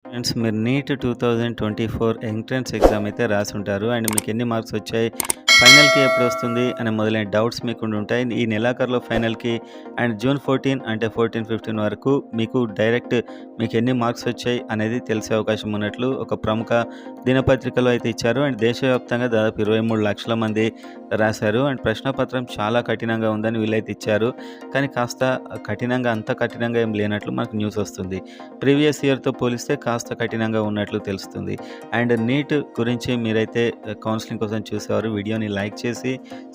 Friends, మీరు neat 2024 entrance exam అయితే రాసుంటారు. And మీకు ఎన్ని మార్క్స్ వచ్చాయి, ఫైనల్‌కి ఎప్పుడొస్తుంది అని మొదలైన డౌట్స్ మీకు ఉండుంటాయి. ఈ నెలాఖరులో ఫైనల్‌కి అండ్ జూన్ 14 అంటే 14, 15 వరకు మీకు డైరెక్ట్ మీకు ఎన్ని మార్క్స్ వచ్చాయి అనేది తెలిసే అవకాశం ఉన్నట్లు ఒక ప్రముఖ దినపత్రికలో అయితే ఇచ్చారు. అండ్ దేశవ్యాప్తంగా దాదాపు 23 లక్షల మంది రాశారు. అండ్ ప్రశ్నపత్రం చాలా కఠినంగా ఉందని వీళ్ళైతే ఇచ్చారు. కానీ కాస్త కఠినంగా అంత కఠినంగా ఏం లేనట్లు మనకు న్యూస్ వస్తుంది. ప్రీవియస్ ఇయర్‌తో పోలిస్తే కాస్త కఠినంగా ఉన్నట్లు తెలుస్తుంది. అండ్ నీట్ గురించి మీరైతే కౌన్సిలింగ్ కోసం చూసేవారు వీడియోని లైక్ చేసి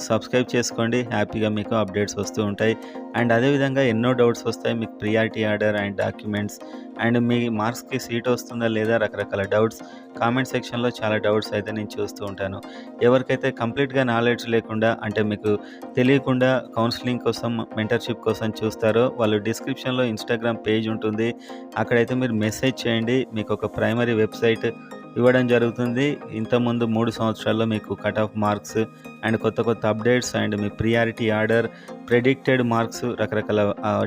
సబ్స్క్రైబ్ చేసుకోండి. హ్యాపీగా మీకు అప్డేట్స్ వస్తూ ఉంటాయి. అండ్ అదేవిధంగా ఎన్నో డౌట్స్ వస్తాయి మీకు, priority order and documents and మీ మార్క్స్‌కి సీట్ వస్తుందా లేదా, రకరకాల డౌట్స్ కామెంట్ సెక్షన్‌లో చాలా డౌట్స్ అయితే నేను చూస్తూ ఉంటాను. ఎవరికైతే కంప్లీట్‌గా నాలెడ్జ్ లేకుండా అంటే మీకు తెలియకుండా కౌన్సిలింగ్ కోసం మెంటర్‌షిప్ కోసం చూస్తారో వాళ్ళు డిస్క్రిప్షన్‌లో ఇన్‌స్టాగ్రామ్ పేజ్ ఉంటుంది. అక్కడైతే మీరు మెసేజ్ చేయండి. మీకు ఒక ప్రైమరీ వెబ్‌సైట్ ఇవ్వడం జరుగుతుంది. ఇంతకుముందు 3 సంవత్సరాల్లో మీకు కట్ ఆఫ్ మార్క్స్ అండ్ కొత్త కొత్త updates and me priority order, predicted marks రకరకాల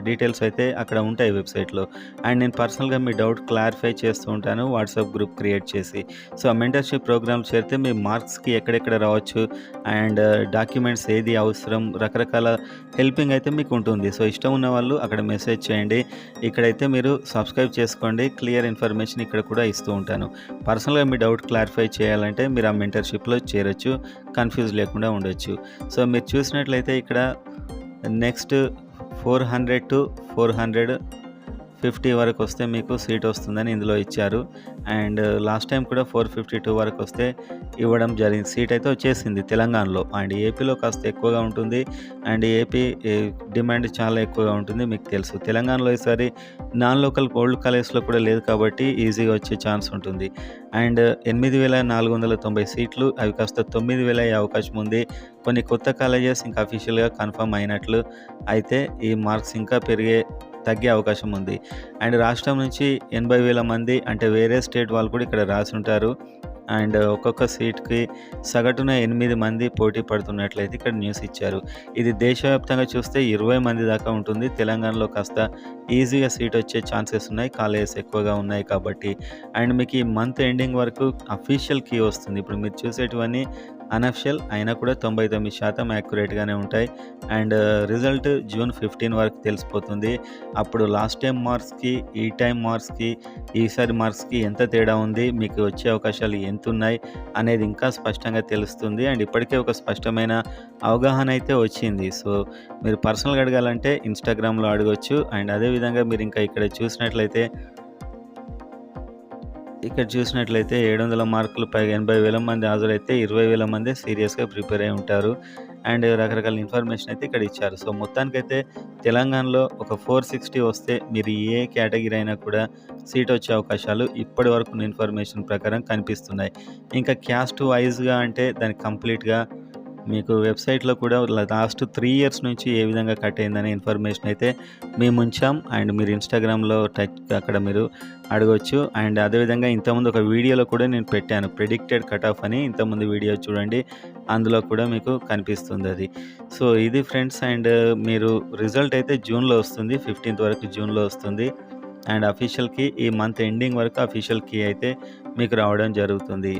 డీటెయిల్స్ అయితే అక్కడ ఉంటాయి వెబ్‌సైట్‌లో. అండ్ నేను పర్సనల్‌గా మీ డౌట్ క్లారిఫై చేస్తూ ఉంటాను వాట్సాప్ గ్రూప్ క్రియేట్ చేసి. సో ఆ మెంటర్‌షిప్ ప్రోగ్రామ్ చేరితే మీ మార్క్స్‌కి ఎక్కడెక్కడ రావచ్చు అండ్ డాక్యుమెంట్స్ ఏది అవసరం, రకరకాల హెల్పింగ్ అయితే మీకు ఉంటుంది. సో ఇష్టం ఉన్న వాళ్ళు అక్కడ మెసేజ్ చేయండి. ఇక్కడైతే మీరు సబ్స్క్రైబ్ చేసుకోండి. క్లియర్ ఇన్ఫర్మేషన్ ఇక్కడ కూడా ఇస్తూ ఉంటాను. పర్సనల్‌గా మీ డౌట్ క్లారిఫై చేయాలంటే మీరు ఆ మెంటర్‌షిప్‌లో చేరొచ్చు. కన్‌ఫ్యూజ్ లేకుండా ఉండొచ్చు. సో మీరు చూసినట్లయితే ఇక్కడ నెక్స్ట్ 400-450 వరకు వస్తే మీకు సీట్ వస్తుందని ఇందులో ఇచ్చారు. అండ్ లాస్ట్ టైం కూడా 452 వరకు వస్తే ఇవ్వడం జరిగింది. సీట్ అయితే వచ్చేసింది తెలంగాణలో. అండ్ ఏపీలో కాస్త ఎక్కువగా ఉంటుంది. అండ్ ఏపీ డిమాండ్ చాలా ఎక్కువగా ఉంటుంది మీకు తెలుసు. తెలంగాణలో ఈసారి నాన్ లోకల్ ఓల్డ్ కాలేజ్లో కూడా లేదు కాబట్టి ఈజీగా వచ్చే ఛాన్స్ ఉంటుంది. అండ్ 8,490 సీట్లు అవి కాస్త 9,000 అయ్యే అవకాశం ఉంది. కొన్ని కొత్త కాలేజెస్ ఇంకా అఫీషియల్గా కన్ఫర్మ్ అయినట్లు అయితే ఈ మార్క్స్ ఇంకా తగ్గే అవకాశం ఉంది. అండ్ రాష్ట్రం నుంచి 80,000 మంది అంటే వేరే స్టేట్ వాళ్ళు కూడా ఇక్కడ రాసి ఉంటారు. అండ్ ఒక్కొక్క సీట్కి సగటున 8 మంది పోటీ పడుతున్నట్లయితే ఇక్కడ న్యూస్ ఇచ్చారు. ఇది దేశవ్యాప్తంగా చూస్తే 20 మంది దాకా ఉంటుంది. తెలంగాణలో కాస్త ఈజీగా సీట్ వచ్చే ఛాన్సెస్ ఉన్నాయి, కాలేజెస్ ఎక్కువగా ఉన్నాయి కాబట్టి. అండ్ మీకు ఈ మంత్ ఎండింగ్ వరకు అఫీషియల్ కీ వస్తుంది. ఇప్పుడు మీరు చూసేటివన్నీ అనఫిషియల్ అయినా కూడా 99% యాక్యురేట్గానే ఉంటాయి. అండ్ రిజల్ట్ జూన్ 15 వరకు తెలిసిపోతుంది. అప్పుడు లాస్ట్ టైం మార్క్స్కి ఈ టైం మార్క్స్కి ఈసారి మార్క్స్కి ఎంత తేడా ఉంది, మీకు వచ్చే అవకాశాలు ఎంత ఉన్నాయి అనేది ఇంకా స్పష్టంగా తెలుస్తుంది. అండ్ ఇప్పటికే ఒక స్పష్టమైన అవగాహన అయితే వచ్చింది. సో మీరు పర్సనల్గా అడగాలంటే ఇన్స్టాగ్రామ్లో అడగొచ్చు. అండ్ అదేవిధంగా మీరు ఇంకా ఇక్కడ చూసినట్లయితే 700 మార్కులు పైగా 80,000 మంది హాజరైతే 20,000 మంది సీరియస్గా ప్రిపేర్ అయి ఉంటారు. అండ్ రకరకాల ఇన్ఫర్మేషన్ అయితే ఇక్కడ ఇచ్చారు. సో మొత్తానికైతే తెలంగాణలో ఒక 460 వస్తే మీరు ఏ కేటగిరీ అయినా కూడా సీట్ వచ్చే అవకాశాలు ఇప్పటి వరకు ఇన్ఫర్మేషన్ ప్రకారం కనిపిస్తున్నాయి. ఇంకా క్యాస్ట్ వైజ్గా అంటే దానికి కంప్లీట్గా మీకు వెబ్సైట్లో కూడా లాస్ట్ 3 ఇయర్స్ నుంచి ఏ విధంగా కట్ అయిందనే ఇన్ఫర్మేషన్ అయితే మేము ఉంచాం. అండ్ మీరు ఇన్స్టాగ్రామ్లో అక్కడ మీరు అడగొచ్చు. అండ్ అదేవిధంగా ఇంతకుముందు ఒక వీడియోలో కూడా నేను పెట్టాను ప్రెడిక్టెడ్ కట్ ఆఫ్ అని. ఇంతకుముందు వీడియో చూడండి, అందులో కూడా మీకు కనిపిస్తుంది అది. సో ఇది ఫ్రెండ్స్. అండ్ మీరు రిజల్ట్ అయితే జూన్లో వస్తుంది, 15th వరకు జూన్లో వస్తుంది. అండ్ అఫీషియల్ కీ ఈ మంత్ ఎండింగ్ వరకు అఫీషియల్ కీ అయితే మీకు రావడం జరుగుతుంది.